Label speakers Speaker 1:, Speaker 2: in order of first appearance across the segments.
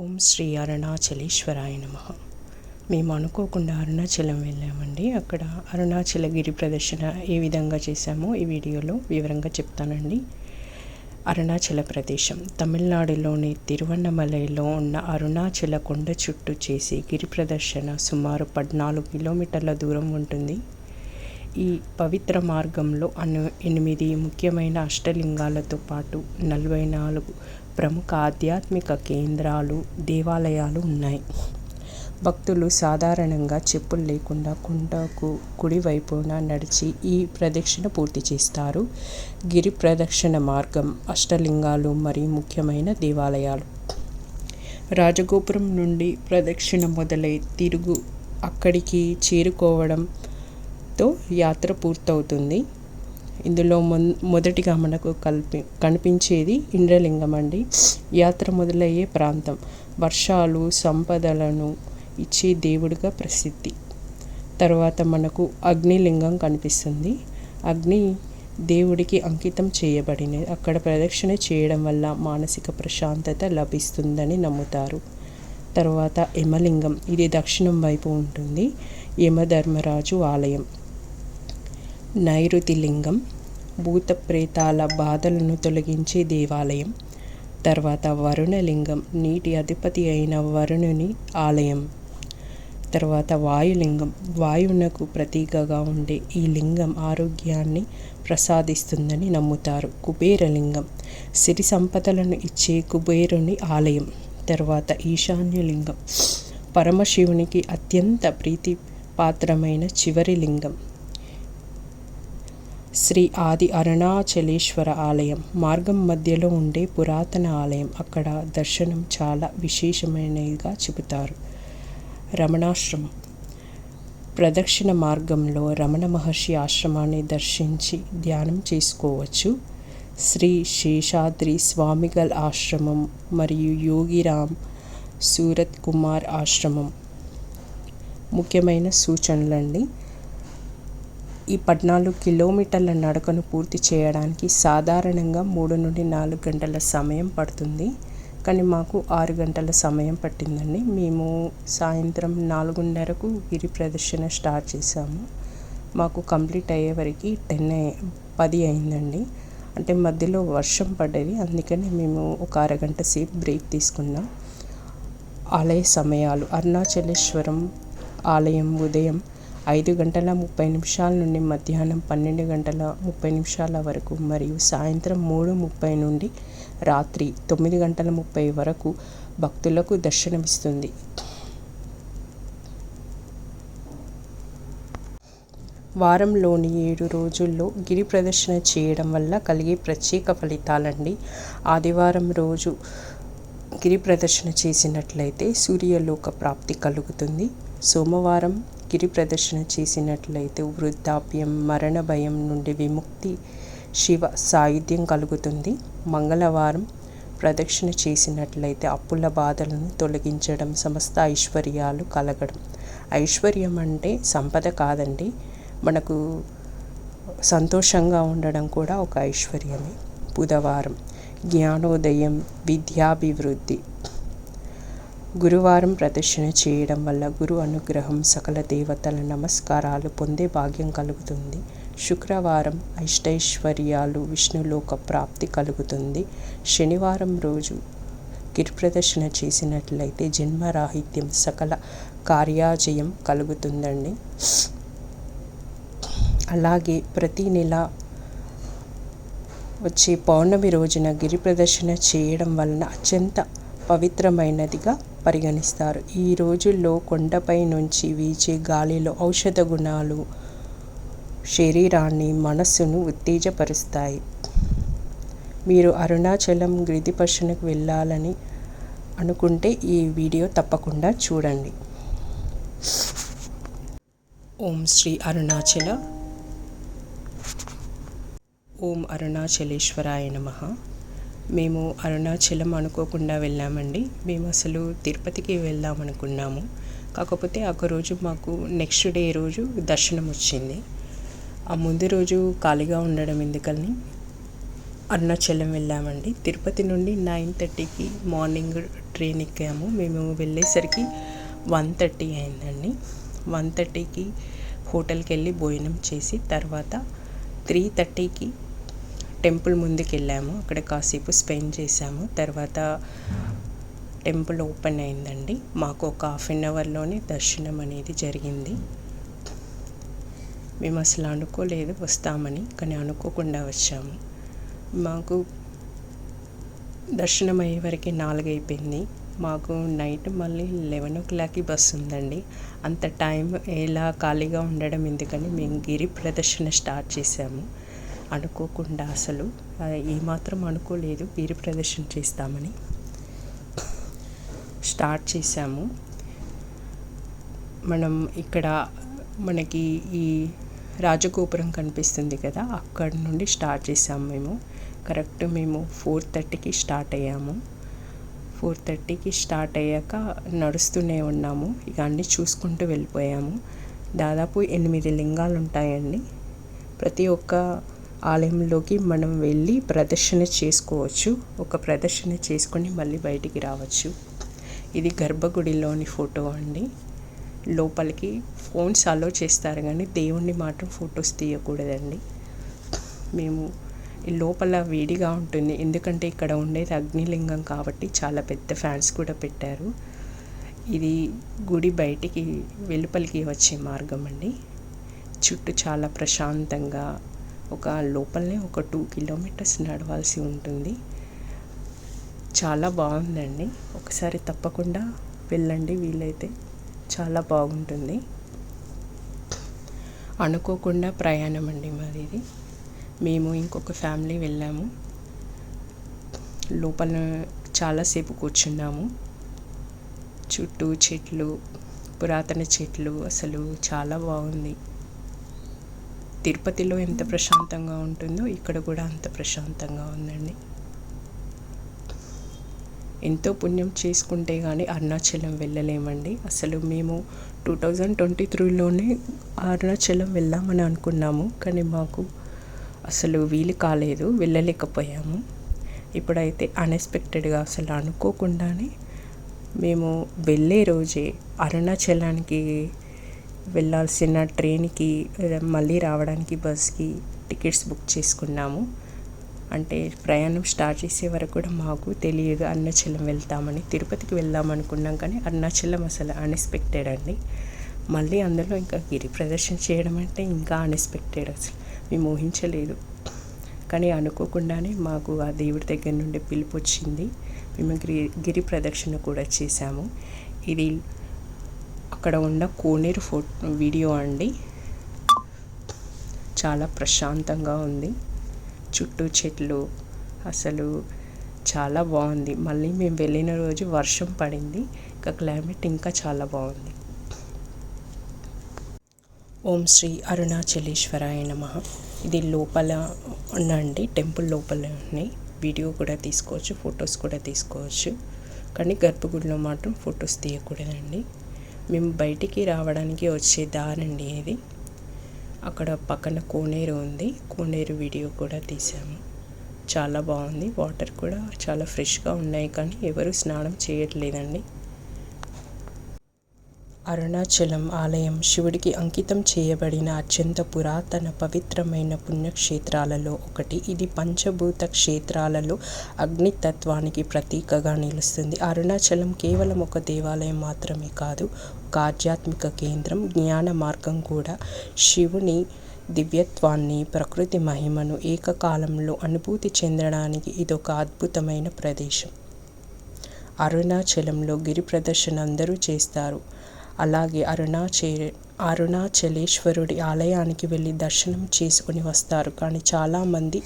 Speaker 1: ఓం శ్రీ అరుణాచలేశ్వరాయ నమః. మేము అనుకోకుండా అరుణాచలం వెళ్ళామండి. అక్కడ అరుణాచల గిరి ప్రదర్శన ఏ విధంగా చేశామో ఈ వీడియోలో వివరంగా చెప్తానండి. అరుణాచల ప్రదేశం తమిళనాడులోని తిరువన్నమలైలో ఉన్న అరుణాచల కొండ చుట్టూ చేసే గిరి ప్రదర్శన సుమారు 14 కిలోమీటర్ల దూరం ఉంటుంది. ఈ పవిత్ర మార్గంలో 8 ముఖ్యమైన అష్టలింగాలతో పాటు 44 ప్రముఖ ఆధ్యాత్మిక కేంద్రాలు, దేవాలయాలు ఉన్నాయి. భక్తులు సాధారణంగా చెప్పులు లేకుండా కొండకు కుడివైపున నడిచి ఈ ప్రదక్షిణ పూర్తి చేస్తారు. గిరి ప్రదక్షిణ మార్గం, అష్టలింగాలు మరియు ముఖ్యమైన దేవాలయాలు. రాజగోపురం నుండి ప్రదక్షిణ మొదలై తిరుగు అక్కడికి చేరుకోవడంతో యాత్ర పూర్తవుతుంది. ఇందులో మొదటిగా మనకు కనిపించేది ఇంద్రలింగం అండి. యాత్ర మొదలయ్యే ప్రాంతం వర్షాలు, సంపదలను ఇచ్చే దేవుడిగా ప్రసిద్ధి. తర్వాత మనకు అగ్నిలింగం కనిపిస్తుంది. అగ్ని దేవుడికి అంకితం చేయబడినది. అక్కడ ప్రదక్షిణ చేయడం వల్ల మానసిక ప్రశాంతత లభిస్తుందని నమ్ముతారు. తర్వాత యమలింగం, ఇది దక్షిణం వైపు ఉంటుంది. యమధర్మరాజు ఆలయం. నైరుతి లింగం, భూత ప్రేతాల బాధలను తొలగించే దేవాలయం. తర్వాత వరుణలింగం, నీటి అధిపతి అయిన వరుణుని ఆలయం. తర్వాత వాయులింగం, వాయువునకు ప్రతీకగా ఉండే ఈ లింగం ఆరోగ్యాన్ని ప్రసాదిస్తుందని నమ్ముతారు. కుబేరలింగం, సిరి సంపదలను ఇచ్చే కుబేరుని ఆలయం. తర్వాత ఈశాన్యలింగం, పరమశివునికి అత్యంత ప్రీతిపాత్రమైన చివరి లింగం. శ్రీ ఆది అరుణాచలేశ్వర ఆలయం, మార్గం మధ్యలో ఉండే పురాతన ఆలయం. అక్కడ దర్శనం చాలా విశేషమైనదిగా చెబుతారు. రమణాశ్రమం, ప్రదక్షిణ మార్గంలో రమణ మహర్షి ఆశ్రమాన్ని దర్శించి ధ్యానం చేసుకోవచ్చు. శ్రీ శేషాద్రి స్వామిగల్ ఆశ్రమం మరియు యోగిరామ్ సూరత్ కుమార్ ఆశ్రమం. ముఖ్యమైన సూచనలండి. ఈ 14 కిలోమీటర్ల నడకను పూర్తి చేయడానికి సాధారణంగా 3 నుండి 4 గంటల సమయం పడుతుంది. కానీ మాకు 6 గంటల సమయం పట్టిందండి. మేము సాయంత్రం 4:30కు గిరి ప్రదర్శన స్టార్ట్ చేసాము. మాకు కంప్లీట్ అయ్యేవరకు 10 అయిందండి. అంటే మధ్యలో వర్షం పడ్డది, అందుకని మేము ఒక అరగంట సేపు బ్రేక్ తీసుకున్నాం. ఆలయ సమయాలు: అరుణాచలేశ్వరం ఆలయం ఉదయం 5:30 నుండి మధ్యాహ్నం 12:30 వరకు మరియు సాయంత్రం 3:30 నుండి రాత్రి 9:30 వరకు భక్తులకు దర్శనమిస్తుంది. వారంలోని 7 రోజుల్లో గిరి ప్రదర్శన చేయడం వల్ల కలిగే ప్రత్యేక ఫలితాలండి. ఆదివారం రోజు గిరి ప్రదర్శన చేసినట్లయితే సూర్యలోక ప్రాప్తి కలుగుతుంది. సోమవారం గిరి ప్రదర్శన చేసినట్లయితే వృద్ధాప్యం, మరణ భయం నుండి విముక్తి, శివ సాయుధ్యం కలుగుతుంది. మంగళవారం ప్రదక్షిణ చేసినట్లయితే అప్పుల బాధలను తొలగించడం, సమస్త ఐశ్వర్యాలు కలగడం. ఐశ్వర్యం అంటే సంపద కాదండి, మనకు సంతోషంగా ఉండడం కూడా ఒక ఐశ్వర్యమే. బుధవారం జ్ఞానోదయం, విద్యాభివృద్ధి. గురువారం ప్రదర్శన చేయడం వల్ల గురు అనుగ్రహం, సకల దేవతల నమస్కారాలు పొందే భాగ్యం కలుగుతుంది. శుక్రవారం అష్టైశ్వర్యాలు, విష్ణులోక ప్రాప్తి కలుగుతుంది. శనివారం రోజు గిరి ప్రదర్శన చేసినట్లయితే జన్మరాహిత్యం, సకల కార్యాజయం కలుగుతుందండి. అలాగే ప్రతి నెల వచ్చే పౌర్ణమి రోజున గిరి ప్రదర్శన చేయడం వలన అత్యంత పవిత్రమైనదిగా పరిగణిస్తారు. ఈ రోజుల్లో కొండపై నుంచి వీచే గాలిలో ఔషధ గుణాలు శరీరాన్ని, మనస్సును ఉత్తేజపరుస్తాయి. మీరు అరుణాచలం గిరి ప్రదర్శనకు వెళ్ళాలని అనుకుంటే ఈ వీడియో తప్పకుండా చూడండి. ఓం శ్రీ అరుణాచల ఓం అరుణాచలేశ్వరాయ నమః. మేము అరుణాచలం అనుకోకుండా వెళ్ళామండి. మేము అసలు తిరుపతికి వెళ్దాం అనుకున్నాము. కాకపోతే ఒకరోజు మాకు నెక్స్ట్ డే రోజు దర్శనం వచ్చింది. ఆ ముందు రోజు ఖాళీగా ఉండడం ఎందుకని అరుణాచలం వెళ్ళామండి. తిరుపతి నుండి 9:30కి మార్నింగ్ ట్రైన్ ఎక్కాము. మేము వెళ్ళేసరికి 1:30 అయిందండి. 1:30కి హోటల్కి వెళ్ళి భోజనం చేసి తర్వాత 3:30కి టెంపుల్ ముందుకు వెళ్ళాము. అక్కడ కాసేపు స్పెండ్ చేసాము. తర్వాత టెంపుల్ ఓపెన్ అయిందండి. మాకు ఒక 1/2 అవర్లోనే దర్శనం అనేది జరిగింది. మేము అసలు అనుకోలేదు వస్తామని, కానీ అనుకోకుండా వచ్చాము. మాకు దర్శనం అయ్యే వరకు 4 అయిపోయింది. మాకు నైట్ మళ్ళీ 11 బస్సు ఉందండి. అంత టైం ఎలా ఖాళీగా ఉండడం ఎందుకని మేము గిరి ప్రదర్శన స్టార్ట్ చేసాము. అనుకోకుండా అసలు ఏమాత్రం అనుకోలేదు గిరి ప్రదర్శన చేస్తామని. స్టార్ట్ చేసాము. మనం ఇక్కడ మనకి ఈ రాజగోపురం కనిపిస్తుంది కదా, అక్కడ నుండి స్టార్ట్ చేసాము. మేము 4:30కి స్టార్ట్ అయ్యాము. 4:30కి స్టార్ట్ అయ్యాక నడుస్తూనే ఉన్నాము. ఇక అన్నీ చూసుకుంటూ వెళ్ళిపోయాము. దాదాపు 8 లింగాలు ఉంటాయండి. ప్రతి ఒక్క ఆలయంలోకి మనం వెళ్ళి ప్రదర్శన చేసుకోవచ్చు. ఒక ప్రదర్శన చేసుకొని మళ్ళీ బయటికి రావచ్చు. ఇది గర్భగుడిలోని ఫోటో అండి. లోపలికి ఫోన్స్ అలో చేస్తారు కానీ దేవుణ్ణి మాత్రం ఫొటోస్ తీయకూడదండి. మేము ఈ లోపల వేడిగా ఉంటుంది, ఎందుకంటే ఇక్కడ ఉండేది అగ్నిలింగం కాబట్టి చాలా పెద్ద ఫ్యాన్స్ కూడా పెట్టారు. ఇది గుడి బయటికి వెలుపలికి వచ్చే మార్గం అండి. చుట్టూ చాలా ప్రశాంతంగా లోపలనే ఒక 2 కిలోమీటర్స్ నడవాల్సి ఉంటుంది. చాలా బాగుందండి. ఒకసారి తప్పకుండా వెళ్ళండి వీలైతే, చాలా బాగుంటుంది. అనుకోకుండా ప్రయాణం అండి మాది ఇది. మేము ఇంకొక ఫ్యామిలీ వెళ్ళాము. లోపల చాలాసేపు కూర్చున్నాము. చుట్టూ చెట్లు, పురాతన చెట్లు, అసలు చాలా బాగుంది. తిరుపతిలో ఎంత ప్రశాంతంగా ఉంటుందో ఇక్కడ కూడా అంత ప్రశాంతంగా ఉందండి. ఎంతో పుణ్యం చేసుకుంటే కానీ అరుణాచలం వెళ్ళలేమండి. అసలు మేము 2023లోనే అరుణాచలం వెళ్ళామని అనుకున్నాము, కానీ మాకు అసలు వీలు కాలేదు, వెళ్ళలేకపోయాము. ఇప్పుడైతే అన్ఎక్స్పెక్టెడ్గా అసలు అనుకోకుండానే మేము వెళ్ళే రోజే అరుణాచలానికి వెళ్ళాల్సిన ట్రైన్కి మళ్ళీ రావడానికి బస్కి టికెట్స్ బుక్ చేసుకున్నాము. అంటే ప్రయాణం స్టార్ట్ చేసే వరకు కూడా మాకు తెలియదు అరుణాచలం వెళ్తామని. తిరుపతికి వెళ్దాం అనుకున్నాం కానీ అరుణాచలం అసలు అన్ఎక్స్పెక్టెడ్ అండి. మళ్ళీ అందులో ఇంకా గిరి ప్రదర్శన చేయడం అంటే ఇంకా అన్ఎక్స్పెక్టెడ్. అసలు మేము ఊహించలేదు, కానీ అనుకోకుండానే మాకు ఆ దేవుడి దగ్గర నుండి పిలుపు వచ్చింది. మేము గిరి ప్రదక్షిణ కూడా చేశాము. ఇది అక్కడ ఉన్న కోనేరు వీడియో అండి. చాలా ప్రశాంతంగా ఉంది. చుట్టూ చెట్లు, అసలు చాలా బాగుంది. మళ్ళీ మేము వెళ్ళిన రోజు వర్షం పడింది. ఇంకా క్లైమేట్ ఇంకా చాలా బాగుంది. ఓం శ్రీ అరుణాచలేశ్వరాయ నమః. ఇది లోపల ఉండండి, టెంపుల్ లోపల ఉన్నాయి. వీడియో కూడా తీసుకోవచ్చు, ఫొటోస్ కూడా తీసుకోవచ్చు, కానీ గర్భగుడిలో మాత్రం ఫొటోస్ తీయకూడదండి. మేము బయటికి రావడానికి వచ్చే దారండి ఇది. అక్కడ పక్కన కోనేరు ఉంది, కోనేరు వీడియో కూడా తీసాము. చాలా బాగుంది. వాటర్ కూడా చాలా ఫ్రెష్గా ఉన్నాయి, కానీ ఎవరు స్నానం చేయట్లేదండి. అరుణాచలం ఆలయం శివుడికి అంకితం చేయబడిన అత్యంత పురాతన పవిత్రమైన పుణ్యక్షేత్రాలలో ఒకటి. ఇది పంచభూత క్షేత్రాలలో అగ్నితత్వానికి ప్రతీకగా నిలుస్తుంది. అరుణాచలం కేవలం ఒక దేవాలయం మాత్రమే కాదు, ఒక ఆధ్యాత్మిక కేంద్రం, జ్ఞాన మార్గం కూడా. శివుని దివ్యత్వాన్ని, ప్రకృతి మహిమను ఏకకాలంలో అనుభూతి చెందడానికి ఇదొక అద్భుతమైన ప్రదేశం. అరుణాచలంలో గిరి ప్రదర్శన అందరూ చేస్తారు. అలాగే అరుణాచలేశ్వరుడి ఆలయానికి వెళ్ళి దర్శనం చేసుకొని వస్తారు. కానీ చాలామంది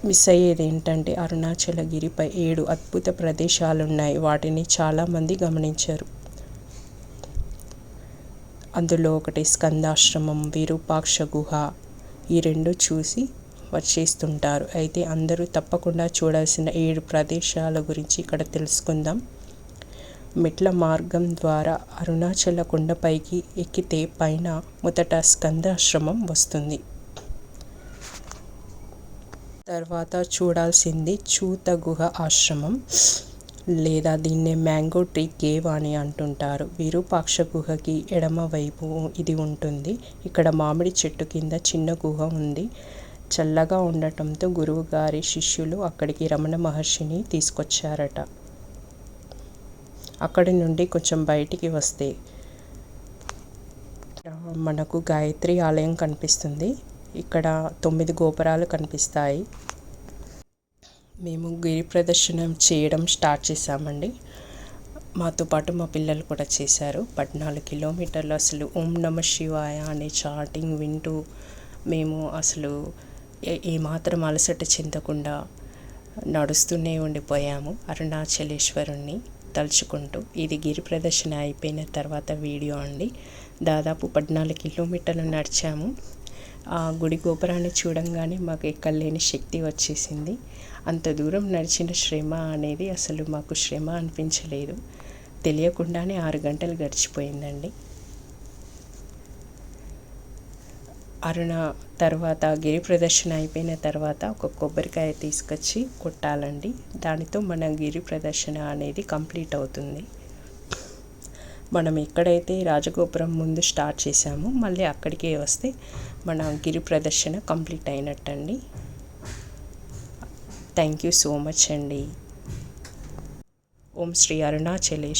Speaker 1: మిస్ అయ్యేది ఏంటంటే అరుణాచలగిరిపై 7 అద్భుత ప్రదేశాలున్నాయి. వాటిని చాలామంది గమనించరు. అందులో ఒకటి స్కందాశ్రమం, విరూపాక్ష గుహ. ఈ 2 చూసి వచ్చేస్తుంటారు. అయితే అందరూ తప్పకుండా చూడాల్సిన 7 ప్రదేశాల గురించి ఇక్కడ తెలుసుకుందాం. మెట్ల మార్గం ద్వారా అరుణాచల కొండపైకి ఎక్కితే పైన మొదట స్కందాశ్రమం వస్తుంది. తర్వాత చూడాల్సింది చూత గుహ ఆశ్రమం, లేదా దీన్నే మ్యాంగో ట్రీ కేవ్ అని అంటుంటారు. విరూపాక్ష గుహకి ఎడమ వైపు ఇది ఉంటుంది. ఇక్కడ మామిడి చెట్టు కింద చిన్న గుహ ఉంది. చల్లగా ఉండటంతో గురువు గారి శిష్యులు అక్కడికి రమణ మహర్షిని తీసుకొచ్చారట. అక్కడి నుండి కొంచెం బయటికి వస్తే మనకు గాయత్రి ఆలయం కనిపిస్తుంది. ఇక్కడ 9 గోపురాలు కనిపిస్తాయి. మేము గిరి ప్రదర్శనం చేయడం స్టార్ట్ చేసామండి. మాతో పాటు మా పిల్లలు కూడా చేశారు. 14 కిలోమీటర్లు అసలు ఓం నమ శివాయ అనే చాటింగ్ వింటూ మేము అసలు ఏమాత్రం అలసట చెందకుండా నడుస్తూనే ఉండిపోయాము అరుణాచలేశ్వరుణ్ణి తలుచుకుంటూ. ఇది గిరి ప్రదర్శన అయిపోయిన తర్వాత వీడియో అండి. దాదాపు 14 కిలోమీటర్లు నడిచాము. ఆ గుడి గోపురాన్ని చూడంగానే మాకు ఎక్కలేని శక్తి వచ్చేసింది. అంత దూరం నడిచిన శ్రమ అనేది అసలు మాకు శ్రమ అనిపించలేదు. తెలియకుండానే 6 గంటలు గడిచిపోయిందండి. తర్వాత గిరి ప్రదర్శన అయిపోయిన తర్వాత ఒక కొబ్బరికాయ తీసుకొచ్చి కొట్టాలండి. దానితో మన గిరి ప్రదర్శన అనేది కంప్లీట్ అవుతుంది. మనం ఎక్కడైతే రాజగోపురం ముందు స్టార్ట్ చేసామో మళ్ళీ అక్కడికే వస్తే మన గిరి ప్రదర్శన కంప్లీట్ అయినట్టండి. థ్యాంక్ యూ సో మచ్ అండి. ఓం శ్రీ అరుణాచలేశ్వర.